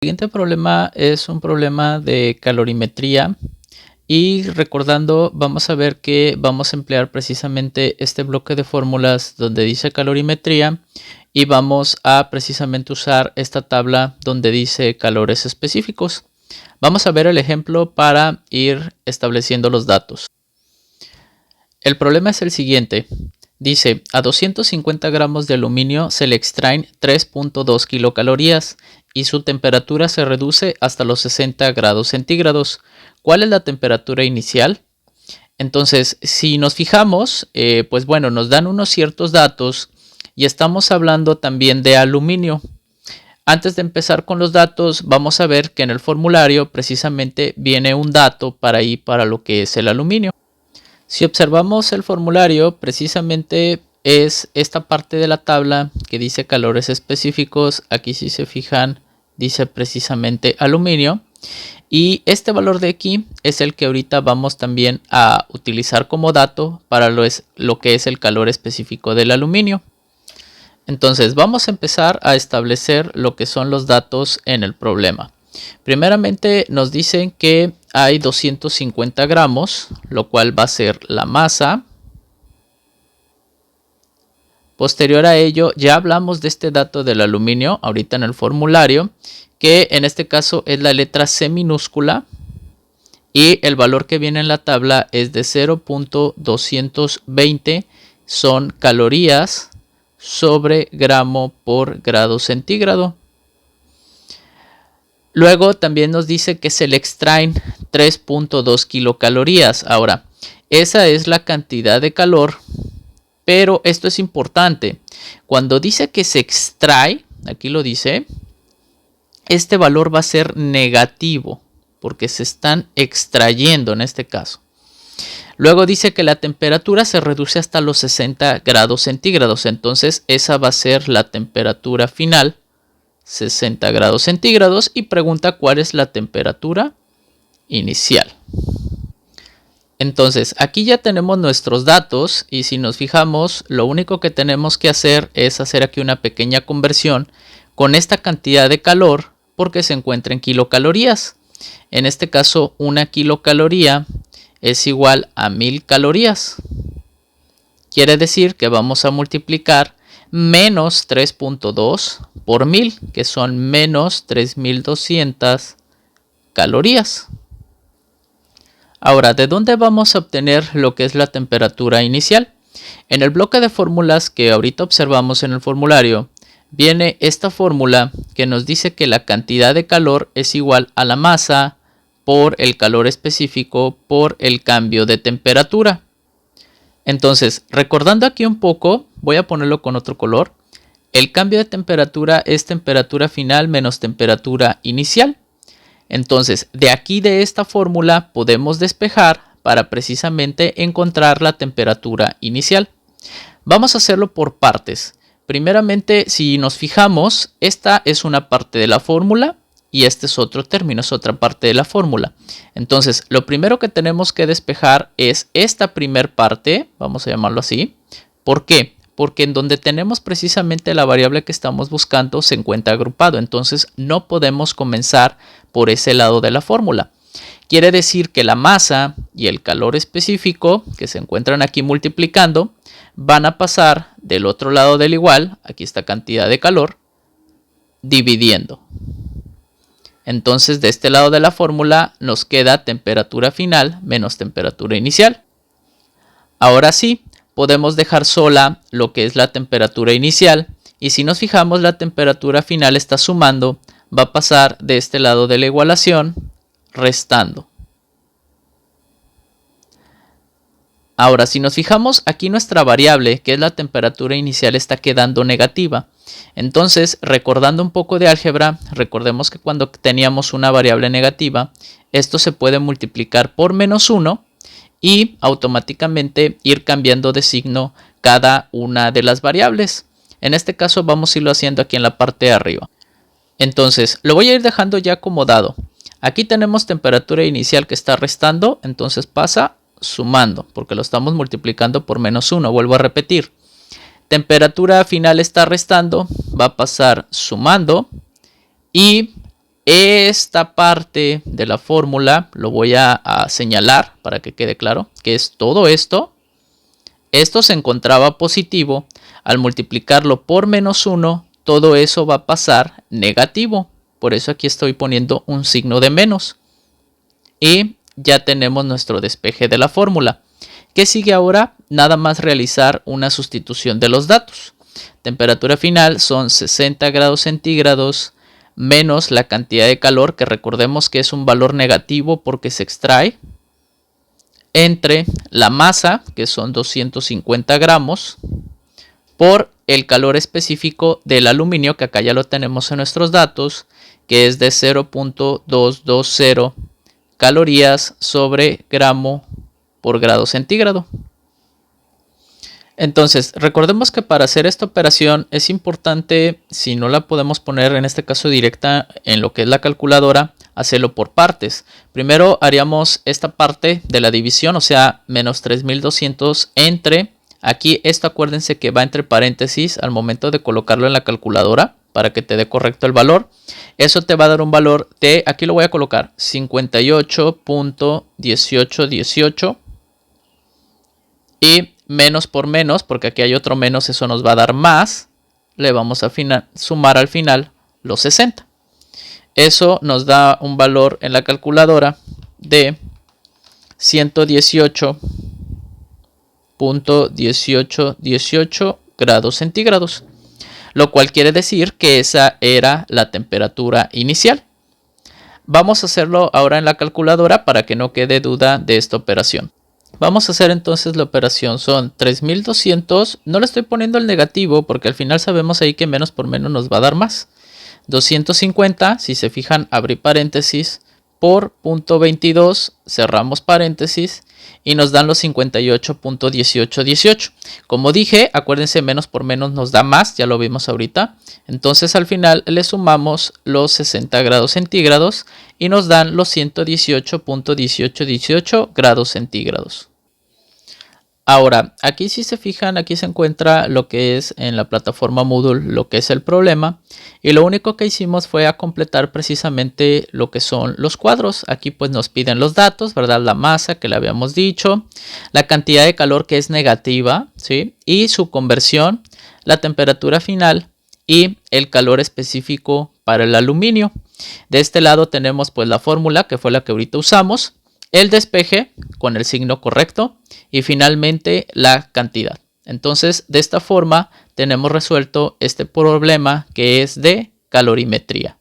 siguiente problema es un problema de calorimetría y recordando vamos a ver que vamos a emplear precisamente este bloque de fórmulas donde dice calorimetría y vamos a precisamente usar esta tabla donde dice calores específicos. Vamos a ver el ejemplo para ir estableciendo los datos. El problema es el siguiente. Dice, a 250 gramos de aluminio se le extraen 3.2 kilocalorías y su temperatura se reduce hasta los 60 grados centígrados. ¿Cuál es la temperatura inicial? Entonces, si nos fijamos, pues bueno, nos dan unos ciertos datos y estamos hablando también de aluminio. Antes de empezar con los datos, vamos a ver que en el formulario precisamente viene un dato para lo que es el aluminio. Si observamos el formulario, precisamente es esta parte de la tabla que dice calores específicos. Aquí si se fijan, dice precisamente aluminio. Y este valor de aquí es el que ahorita vamos también a utilizar como dato para lo que es el calor específico del aluminio. Entonces vamos a empezar a establecer lo que son los datos en el problema. Primeramente nos dicen que hay 250 gramos, lo cual va a ser la masa. Posterior a ello, ya hablamos de este dato del aluminio, ahorita en el formulario, que en este caso es la letra C minúscula. Y el valor que viene en la tabla es de 0.220, son calorías sobre gramo por grado centígrado. Luego también nos dice que se le extraen 3.2 kilocalorías. Ahora, esa es la cantidad de calor, pero esto es importante. Cuando dice que se extrae, aquí lo dice, este valor va a ser negativo, porque se están extrayendo en este caso. Luego dice que la temperatura se reduce hasta los 60 grados centígrados, entonces esa va a ser la temperatura final. 60 grados centígrados y pregunta cuál es la temperatura inicial. Entonces aquí ya tenemos nuestros datos y si nos fijamos lo único que tenemos que hacer es hacer aquí una pequeña conversión con esta cantidad de calor porque se encuentra en kilocalorías. En este caso una kilocaloría es igual a 1000 calorías. Quiere decir que vamos a multiplicar menos 3.2 por 1000, que son menos 3200 calorías. Ahora, ¿de dónde vamos a obtener lo que es la temperatura inicial? En el bloque de fórmulas que ahorita observamos en el formulario, viene esta fórmula que nos dice que la cantidad de calor es igual a la masa por el calor específico por el cambio de temperatura. Entonces, recordando aquí un poco, voy a ponerlo con otro color. El cambio de temperatura es temperatura final menos temperatura inicial. Entonces, de aquí de esta fórmula podemos despejar para precisamente encontrar la temperatura inicial. Vamos a hacerlo por partes. Primeramente, si nos fijamos, esta es una parte de la fórmula y este es otro término, es otra parte de la fórmula. Entonces, lo primero que tenemos que despejar es esta primer parte, vamos a llamarlo así. ¿Por qué? Porque en donde tenemos precisamente la variable que estamos buscando se encuentra agrupado, entonces no podemos comenzar por ese lado de la fórmula. Quiere decir que la masa y el calor específico que se encuentran aquí multiplicando van a pasar del otro lado del igual, aquí está cantidad de calor, dividiendo. Entonces de este lado de la fórmula nos queda temperatura final menos temperatura inicial. Ahora sí, podemos dejar sola lo que es la temperatura inicial y si nos fijamos la temperatura final está sumando, va a pasar de este lado de la igualación restando. Ahora si nos fijamos aquí nuestra variable que es la temperatura inicial está quedando negativa. Entonces recordando un poco de álgebra, recordemos que cuando teníamos una variable negativa, esto se puede multiplicar por menos 1 y automáticamente ir cambiando de signo cada una de las variables. En este caso vamos a irlo haciendo aquí en la parte de arriba. Entonces lo voy a ir dejando ya acomodado. Aquí tenemos temperatura inicial que está restando, entonces pasa sumando porque lo estamos multiplicando por menos 1. Vuelvo a repetir. Temperatura final está restando, va a pasar sumando y esta parte de la fórmula lo voy a señalar para que quede claro, que es todo esto. Esto se encontraba positivo. Al multiplicarlo por -1, todo eso va a pasar negativo. Por eso aquí estoy poniendo un signo de menos. Y ya tenemos nuestro despeje de la fórmula. ¿Qué sigue ahora? Nada más realizar una sustitución de los datos. Temperatura final son 60 grados centígrados menos la cantidad de calor, que recordemos que es un valor negativo porque se extrae, entre la masa, que son 250 gramos, por el calor específico del aluminio, que acá ya lo tenemos en nuestros datos, que es de 0.220 calorías sobre gramo por grado centígrado. Entonces, recordemos que para hacer esta operación es importante, si no la podemos poner en este caso directa en lo que es la calculadora, hacerlo por partes. Primero haríamos esta parte de la división, o sea, menos 3200 entre, aquí esto acuérdense que va entre paréntesis al momento de colocarlo en la calculadora para que te dé correcto el valor. Eso te va a dar un valor de, aquí lo voy a colocar, 58.1818 y menos por menos, porque aquí hay otro menos, eso nos va a dar más, le vamos a sumar al final los 60. Eso nos da un valor en la calculadora de 118.1818 grados centígrados, lo cual quiere decir que esa era la temperatura inicial. Vamos a hacerlo ahora en la calculadora para que no quede duda de esta operación. Vamos a hacer entonces la operación, son 3200, no le estoy poniendo el negativo porque al final sabemos ahí que menos por menos nos va a dar más. 250, si se fijan, abrí paréntesis, por 0.22, cerramos paréntesis y nos dan los 58.1818. Como dije, acuérdense, menos por menos nos da más, ya lo vimos ahorita. Entonces al final le sumamos los 60 grados centígrados y nos dan los 118.1818 grados centígrados. Ahora, aquí si se fijan, aquí se encuentra lo que es en la plataforma Moodle, lo que es el problema. Y lo único que hicimos fue a completar precisamente lo que son los cuadros. Aquí pues nos piden los datos, ¿verdad? La masa que le habíamos dicho, la cantidad de calor que es negativa, ¿sí? Y su conversión, la temperatura final y el calor específico para el aluminio. De este lado tenemos pues la fórmula, que fue la que ahorita usamos, el despeje con el signo correcto y finalmente la cantidad. Entonces, de esta forma tenemos resuelto este problema que es de calorimetría.